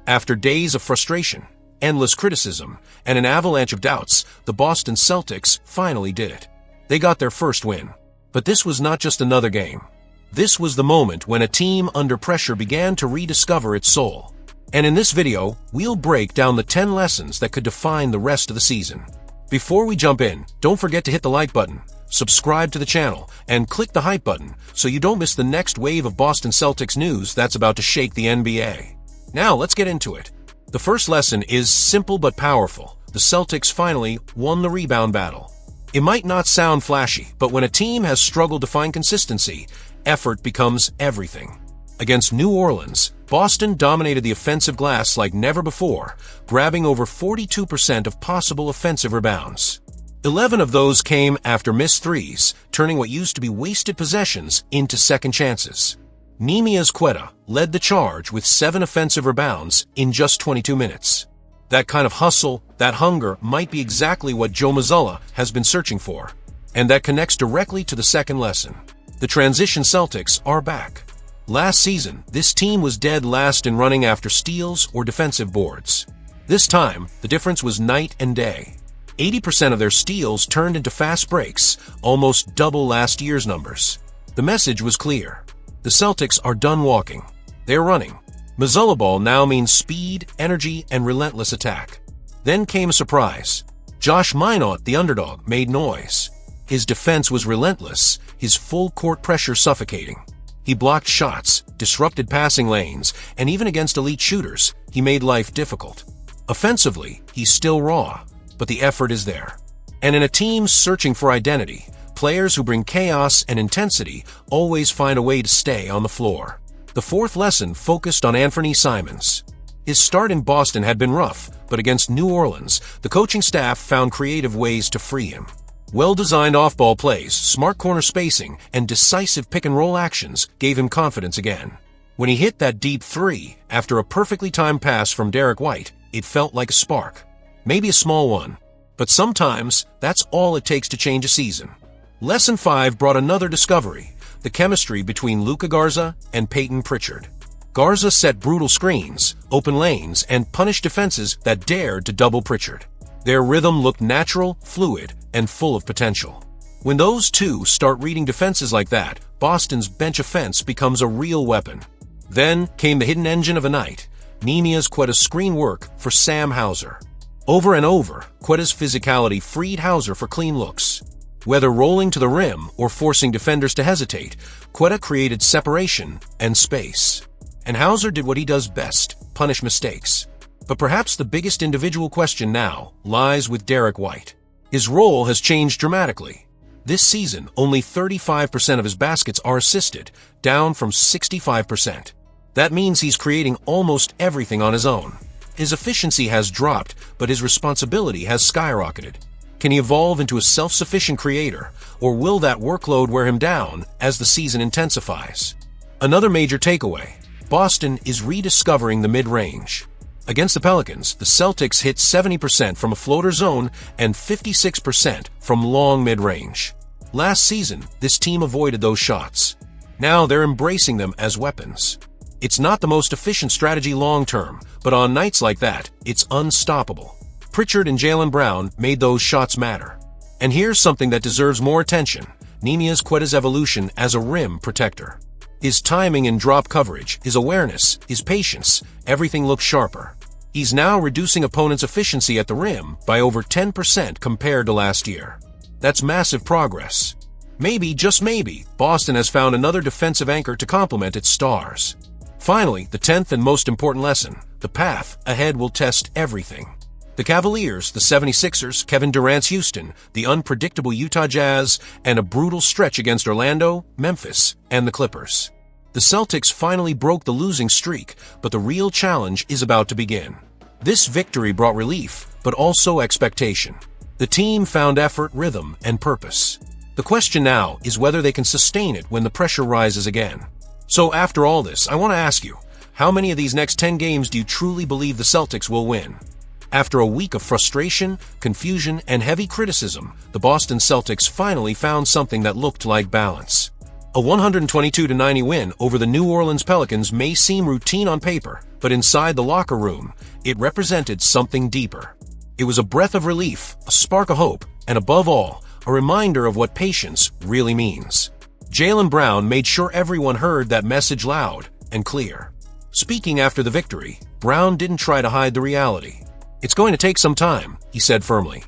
After days of frustration, endless criticism, and an avalanche of doubts, the Boston Celtics finally did it. They got their first win. But this was not just another game. This was the moment when a team under pressure began to rediscover its soul. And in this video, we'll break down the 10 lessons that could define the rest of the season. Before we jump in, don't forget to hit the like button, subscribe to the channel, and click the hype button so you don't miss the next wave of Boston Celtics news that's about to shake the NBA. Now, let's get into it. The first lesson is simple but powerful. The Celtics finally won the rebound battle. It might not sound flashy, but when a team has struggled to find consistency, effort becomes everything. Against New Orleans, Boston dominated the offensive glass like never before, grabbing over 42% of possible offensive rebounds. 11 of those came after missed threes, turning what used to be wasted possessions into second chances. Neemias Queta led the charge with 7 offensive rebounds in just 22 minutes. That kind of hustle, that hunger might be exactly what Joe Mazzulla has been searching for. And that connects directly to the second lesson. The transition Celtics are back. Last season, this team was dead last in running after steals or defensive boards. This time, the difference was night and day. 80% of their steals turned into fast breaks, almost double last year's numbers. The message was clear. The Celtics are done walking. They're running. Mazzulla ball now means speed, energy, and relentless attack. Then came a surprise. Josh Minott, the underdog, made noise. His defense was relentless, his full-court pressure suffocating. He blocked shots, disrupted passing lanes, and even against elite shooters, he made life difficult. Offensively, he's still raw, but the effort is there. And in a team searching for identity, players who bring chaos and intensity always find a way to stay on the floor. The fourth lesson focused on Anthony Simons. His start in Boston had been rough, but against New Orleans, the coaching staff found creative ways to free him. Well-designed off-ball plays, smart corner spacing, and decisive pick-and-roll actions gave him confidence again. When he hit that deep three, after a perfectly timed pass from Derek White, it felt like a spark. Maybe a small one, but sometimes that's all it takes to change a season. Lesson 5 brought another discovery, the chemistry between Luka Garza and Peyton Pritchard. Garza set brutal screens, open lanes, and punished defenses that dared to double Pritchard. Their rhythm looked natural, fluid, and full of potential. When those two start reading defenses like that, Boston's bench offense becomes a real weapon. Then came the hidden engine of a night, Neemias Queta's screen work for Sam Hauser. Over and over, Queta's physicality freed Hauser for clean looks. Whether rolling to the rim or forcing defenders to hesitate, Queta created separation and space. And Hauser did what he does best, punish mistakes. But perhaps the biggest individual question now lies with Derek White. His role has changed dramatically. This season, only 35% of his baskets are assisted, down from 65%. That means he's creating almost everything on his own. His efficiency has dropped, but his responsibility has skyrocketed. Can he evolve into a self-sufficient creator, or will that workload wear him down as the season intensifies? Another major takeaway: Boston is rediscovering the mid-range. Against the Pelicans, the Celtics hit 70% from a floater zone and 56% from long mid-range. Last season, this team avoided those shots. Now they're embracing them as weapons. It's not the most efficient strategy long-term, but on nights like that, it's unstoppable. Pritchard and Jaylen Brown made those shots matter. And here's something that deserves more attention: Neemias Queta's evolution as a rim protector. His timing and drop coverage, his awareness, his patience, everything looks sharper. He's now reducing opponents' efficiency at the rim by over 10% compared to last year. That's massive progress. Maybe, just maybe, Boston has found another defensive anchor to complement its stars. Finally, the 10th and most important lesson: the path ahead will test everything. The Cavaliers, the 76ers, Kevin Durant's Houston, the unpredictable Utah Jazz, and a brutal stretch against Orlando, Memphis, and the Clippers. The Celtics finally broke the losing streak, but the real challenge is about to begin. This victory brought relief, but also expectation. The team found effort, rhythm, and purpose. The question now is whether they can sustain it when the pressure rises again. So after all this, I want to ask you, how many of these next 10 games do you truly believe the Celtics will win? After a week of frustration, confusion, and heavy criticism, the Boston Celtics finally found something that looked like balance. A 122-90 win over the New Orleans Pelicans may seem routine on paper, but inside the locker room, it represented something deeper. It was a breath of relief, a spark of hope, and above all, a reminder of what patience really means. Jaylen Brown made sure everyone heard that message loud and clear. Speaking after the victory, Brown didn't try to hide the reality. "It's going to take some time," he said firmly.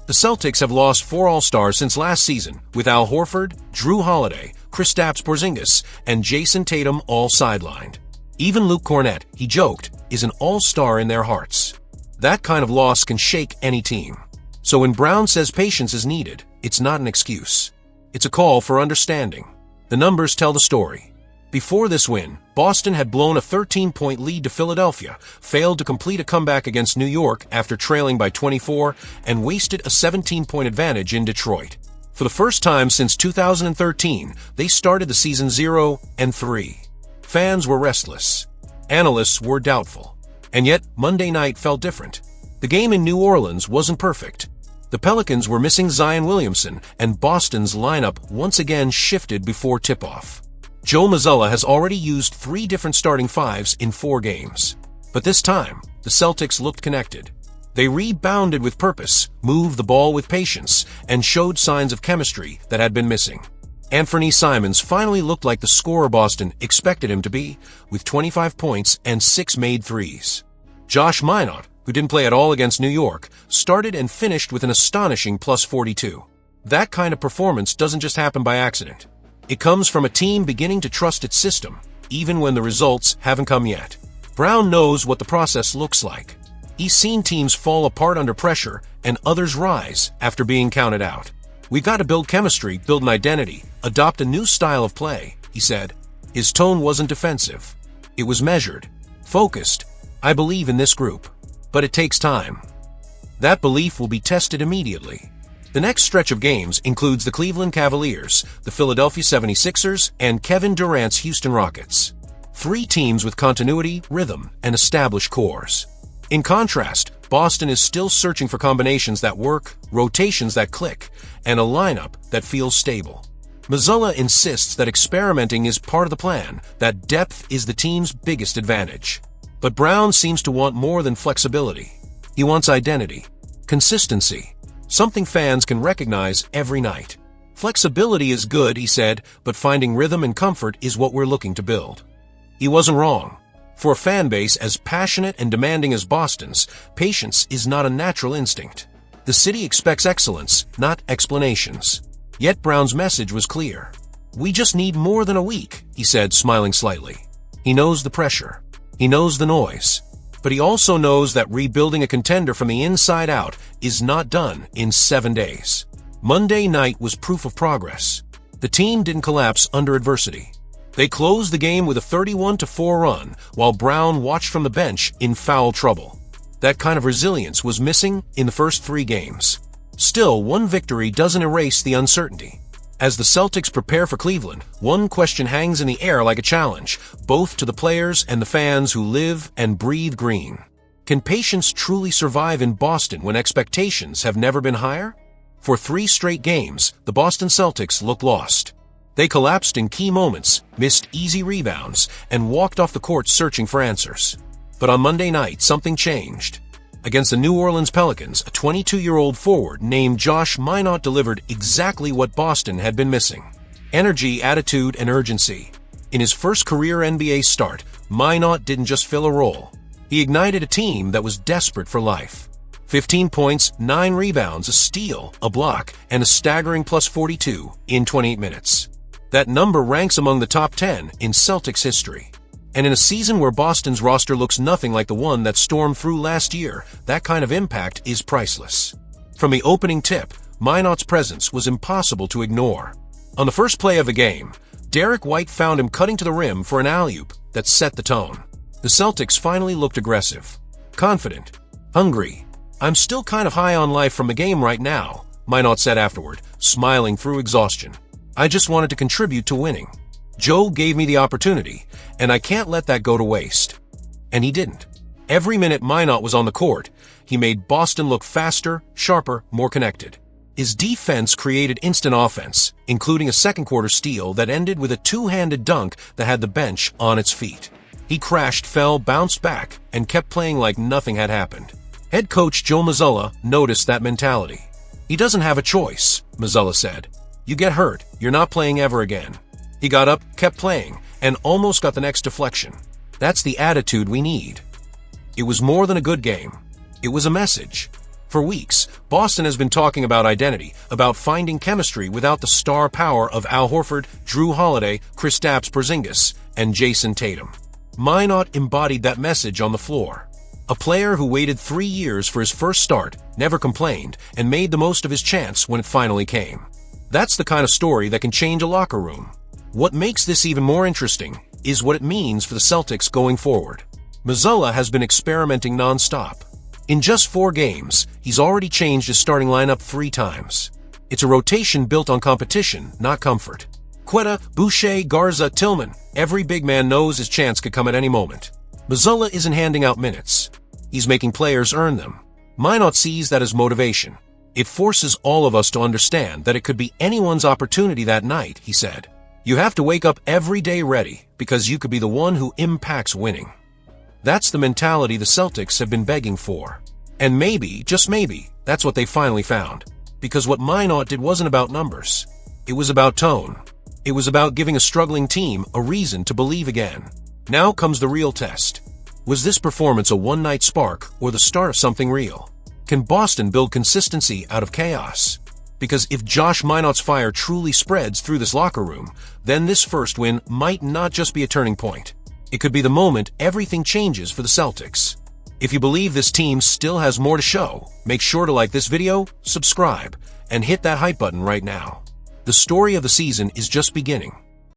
The Celtics have lost 4 All-Stars since last season, with Al Horford, Drew Holiday, Kristaps Porzingis, and Jason Tatum all sidelined. Even Luke Kornet, he joked, is an all-star in their hearts. That kind of loss can shake any team. So when Brown says patience is needed, it's not an excuse. It's a call for understanding. The numbers tell the story. Before this win, Boston had blown a 13-point lead to Philadelphia, failed to complete a comeback against New York after trailing by 24, and wasted a 17-point advantage in Detroit. For the first time since 2013, they started the season 0-3. Fans were restless. Analysts were doubtful. And yet, Monday night felt different. The game in New Orleans wasn't perfect. The Pelicans were missing Zion Williamson, and Boston's lineup once again shifted before tip-off. Joe Mazzulla has already used 3 different starting fives in 4 games. But this time, the Celtics looked connected. They rebounded with purpose, moved the ball with patience, and showed signs of chemistry that had been missing. Anthony Simons finally looked like the scorer Boston expected him to be, with 25 points and 6 made threes. Josh Minott, who didn't play at all against New York, started and finished with an astonishing plus 42. That kind of performance doesn't just happen by accident. It comes from a team beginning to trust its system, even when the results haven't come yet. Brown knows what the process looks like. He's seen teams fall apart under pressure and others rise after being counted out. "We've got to build chemistry, build an identity, adopt a new style of play," he said. His tone wasn't defensive. It was measured, focused. "I believe in this group, but it takes time." That belief will be tested immediately. The next stretch of games includes the Cleveland Cavaliers, the Philadelphia 76ers, and Kevin Durant's Houston Rockets. 3 teams with continuity, rhythm, and established cores. In contrast, Boston is still searching for combinations that work, rotations that click, and a lineup that feels stable. Mazzulla insists that experimenting is part of the plan, that depth is the team's biggest advantage. But Brown seems to want more than flexibility. He wants identity, consistency, something fans can recognize every night. "Flexibility is good," he said, "but finding rhythm and comfort is what we're looking to build." He wasn't wrong. For a fan base as passionate and demanding as Boston's, patience is not a natural instinct. The city expects excellence, not explanations. Yet Brown's message was clear. "We just need more than a week," he said, smiling slightly. He knows the pressure. He knows the noise. But he also knows that rebuilding a contender from the inside out is not done in 7 days. Monday night was proof of progress. The team didn't collapse under adversity. They closed the game with a 31-4 run, while Brown watched from the bench in foul trouble. That kind of resilience was missing in the first 3 games. Still, one victory doesn't erase the uncertainty. As the Celtics prepare for Cleveland, one question hangs in the air like a challenge, both to the players and the fans who live and breathe green. Can patience truly survive in Boston when expectations have never been higher? For 3 straight games, the Boston Celtics looked lost. They collapsed in key moments, missed easy rebounds, and walked off the court searching for answers. But on Monday night, something changed. Against the New Orleans Pelicans, a 22-year-old forward named Josh Minott delivered exactly what Boston had been missing: energy, attitude, and urgency. In his first career NBA start, Minott didn't just fill a role. He ignited a team that was desperate for life. 15 points, 9 rebounds, a steal, a block, and a staggering plus 42 in 28 minutes. That number ranks among the top 10 in Celtics history. And in a season where Boston's roster looks nothing like the one that stormed through last year, that kind of impact is priceless. From the opening tip, Minott's presence was impossible to ignore. On the first play of the game, Derek White found him cutting to the rim for an alley-oop that set the tone. The Celtics finally looked aggressive, confident, hungry. "I'm still kind of high on life from the game right now," Minott said afterward, smiling through exhaustion. "I just wanted to contribute to winning. Joe gave me the opportunity, and I can't let that go to waste." And he didn't. Every minute Minott was on the court, he made Boston look faster, sharper, more connected. His defense created instant offense, including a second-quarter steal that ended with a two-handed dunk that had the bench on its feet. He crashed, fell, bounced back, and kept playing like nothing had happened. Head coach Joe Mazzulla noticed that mentality. "He doesn't have a choice," Mazzulla said. "You get hurt, you're not playing ever again." He got up, kept playing, and almost got the next deflection. That's the attitude we need. It was more than a good game. It was a message. For weeks, Boston has been talking about identity, about finding chemistry without the star power of Al Horford, Drew Holiday, Kristaps Porzingis, and Jason Tatum. Minott embodied that message on the floor. A player who waited 3 years for his first start, never complained, and made the most of his chance when it finally came. That's the kind of story that can change a locker room. What makes this even more interesting is what it means for the Celtics going forward. Mazzulla has been experimenting non-stop. In just 4 games, he's already changed his starting lineup 3 times. It's a rotation built on competition, not comfort. Quetta, Boucher, Garza, Tillman, every big man knows his chance could come at any moment. Mazzulla isn't handing out minutes. He's making players earn them. Minott sees that as motivation. "It forces all of us to understand that it could be anyone's opportunity that night," he said. "You have to wake up every day ready, because you could be the one who impacts winning." That's the mentality the Celtics have been begging for. And maybe, just maybe, that's what they finally found. Because what Minott did wasn't about numbers. It was about tone. It was about giving a struggling team a reason to believe again. Now comes the real test. Was this performance a one-night spark or the start of something real? Can Boston build consistency out of chaos? Because if Josh Minott's fire truly spreads through this locker room, then this first win might not just be a turning point. It could be the moment everything changes for the Celtics. If you believe this team still has more to show, make sure to like this video, subscribe, and hit that hype button right now. The story of the season is just beginning.